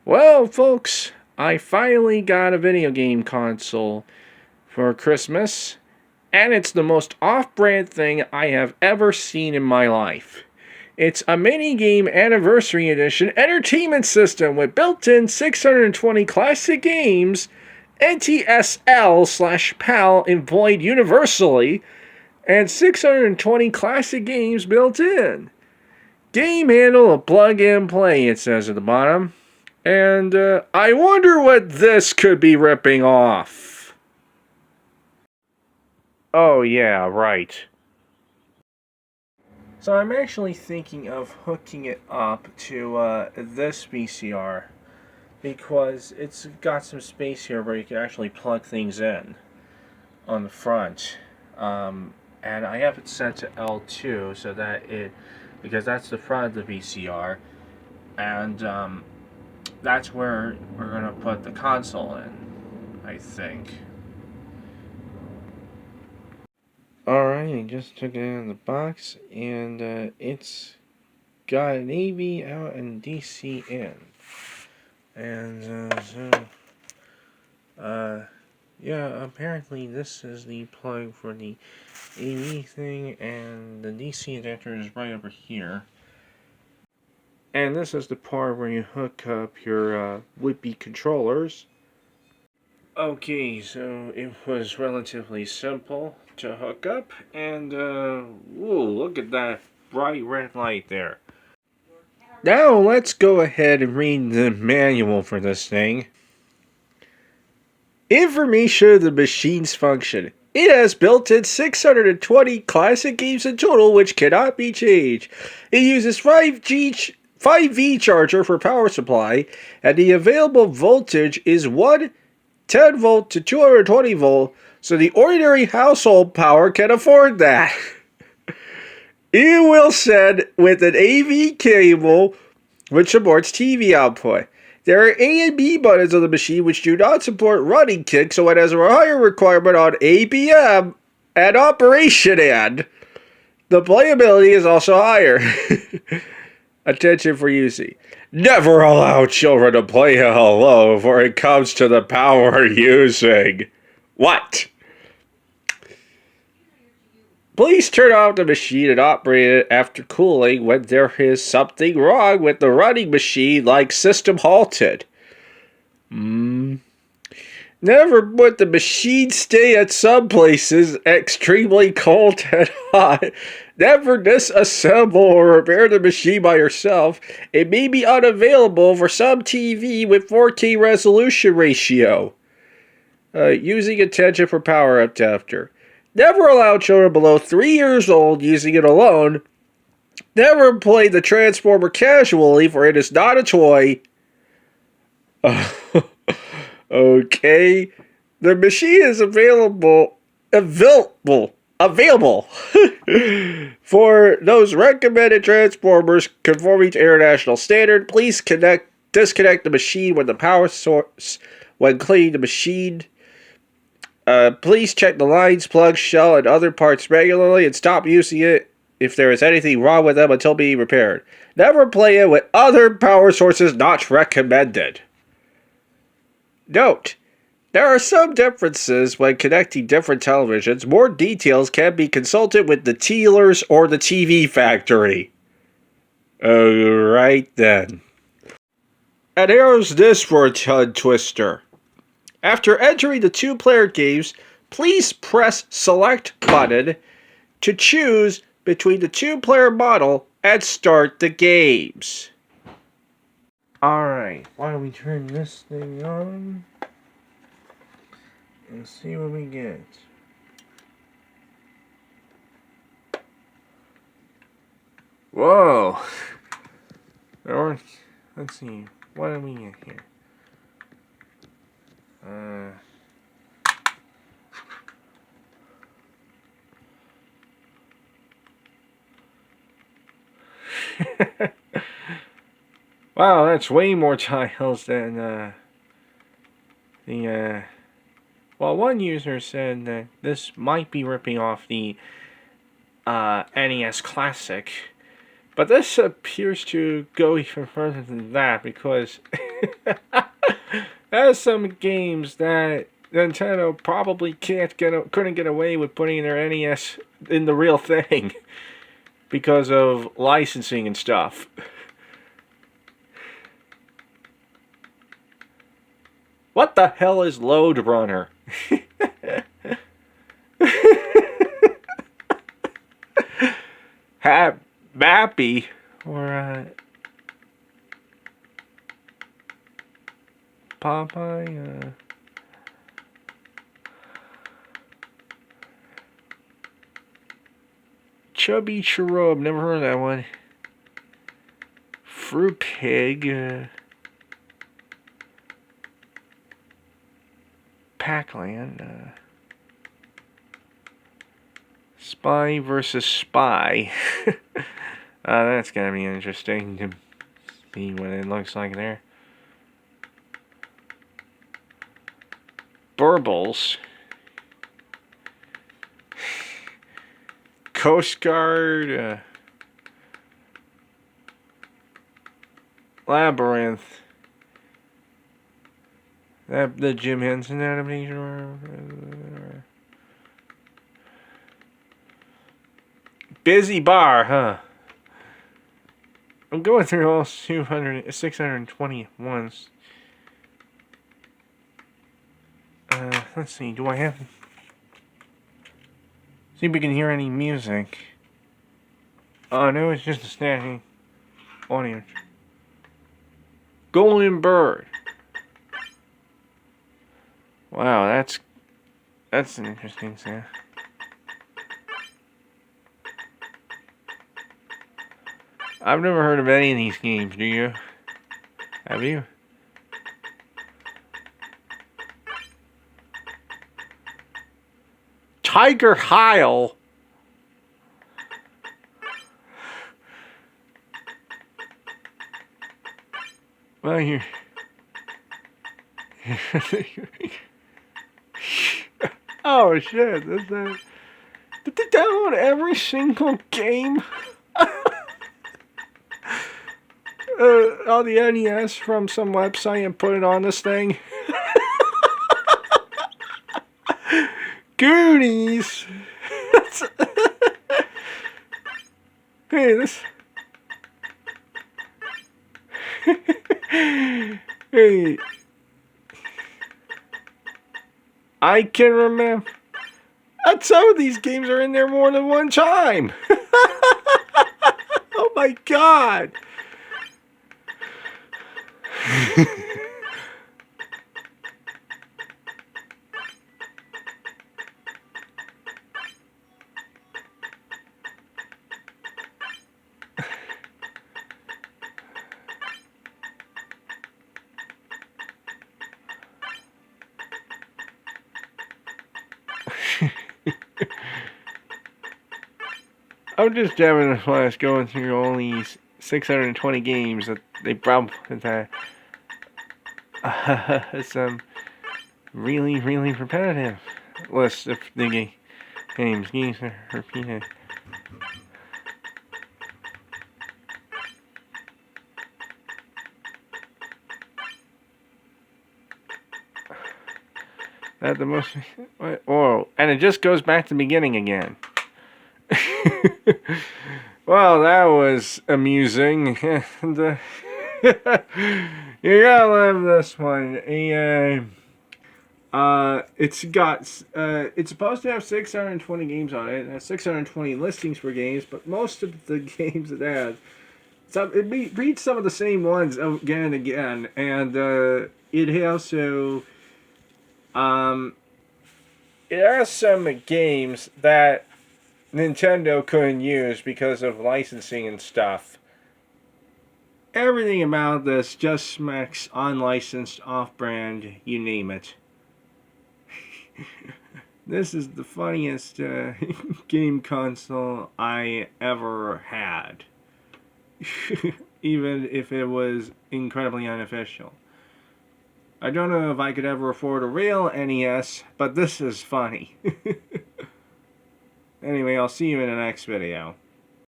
Well, folks, I finally got a video game console for Christmas, and it's the most off-brand thing I have ever seen in my life. It's a mini game anniversary edition entertainment system with built-in 620 classic games, NTSL/PAL employed universally, and 620 classic games built in. Game handle of plug and play, it says at the bottom. And I wonder what this could be ripping off. Oh, yeah, right. So I'm actually thinking of hooking it up to this VCR because it's got some space here where you can actually plug things in on the front. And I have it set to L2 so that because that's the front of the VCR, and that's where we're going to put the console in, I think. Alright, I just took it out of the box, and it's got an AV out and DC in. And yeah, apparently this is the plug for the AV thing, and the DC adapter is right over here. And this is the part where you hook up your would-be controllers. Okay, so it was relatively simple to hook up, and whoa, look at that bright red light there. Now let's go ahead and read the manual for this thing. Information of the machine's function. It has built-in 620 classic games in total, which cannot be changed. It uses 5V charger for power supply, and the available voltage is 10 volt to 220 volt, so the ordinary household power can afford that. It will send with an AV cable, which supports TV output. There are A and B buttons on the machine which do not support running kick, so it has a higher requirement on APM and operation end. The playability is also higher. Attention for using. Never allow children to play alone before it comes to the power using. What? Please turn off the machine and operate it after cooling when there is something wrong with the running machine, like system halted. Never put the machine stay at some places extremely cold and hot. Never disassemble or repair the machine by yourself. It may be unavailable for some TV with 4K resolution ratio. Using attention for power adapter. Never allow children below 3 years old using it alone. Never play the Transformer casually, for it is not a toy. Okay. The machine is available for those recommended transformers conforming to international standard. Please disconnect the machine when the power source when cleaning the machine. Please check the lines, plugs, shell, and other parts regularly, and stop using it if there is anything wrong with them until being repaired. Never play it with other power sources not recommended. Note: there are some differences when connecting different televisions. More details can be consulted with the Tealers or the TV Factory. Alright then. And here's this for a tongue twister. After entering the two-player games, please press select button to choose between the two-player model and start the games. Alright, why don't we turn this thing on and see what we get. Whoa! Let's see, what do we get here? Wow, that's way more tiles than well, one user said that this might be ripping off the NES Classic, but this appears to go even further than that, because There's some games that Nintendo probably couldn't get away with putting their NES in the real thing because of licensing and stuff. What the hell is Load Runner? Mappy or Popeye. Chubby Cherub, never heard of that one. Fruit Pig. Pac-Land. Spy versus Spy. That's gonna be interesting to see what it looks like there. Burbles. Coast Guard. Labyrinth. The Jim Henson adaptation. Busy Bar, huh? I'm going through all 620 ones. Let's see, do I have... See if we can hear any music. Oh, no, it's just a static audience. Golden Bird. Wow, that's an interesting sound. I've never heard of any of these games, do you? Have you? Tiger Heil. Well, here. Oh shit! Did they download every single game? On the NES from some website and put it on this thing. Goonies. Hey, this. Hey. I can remember. Some of these games are in there more than one time. Oh my god. I'm just jamming the flash going through all these 620 games that they probably some really repetitive list of the games are repeated. That the most. Oh, and it just goes back to the beginning again. Well, that was amusing. And, you gotta love this one. It's supposed to have 620 games on it. It has 620 listings for games, but most of the games it has, it reads some of the same ones again and again, and it also, it has some games that Nintendo couldn't use because of licensing and stuff. Everything about this just smacks unlicensed, off-brand, you name it. This is the funniest game console I ever had. Even if it was incredibly unofficial. I don't know if I could ever afford a real NES, but this is funny. Anyway, I'll see you in the next video.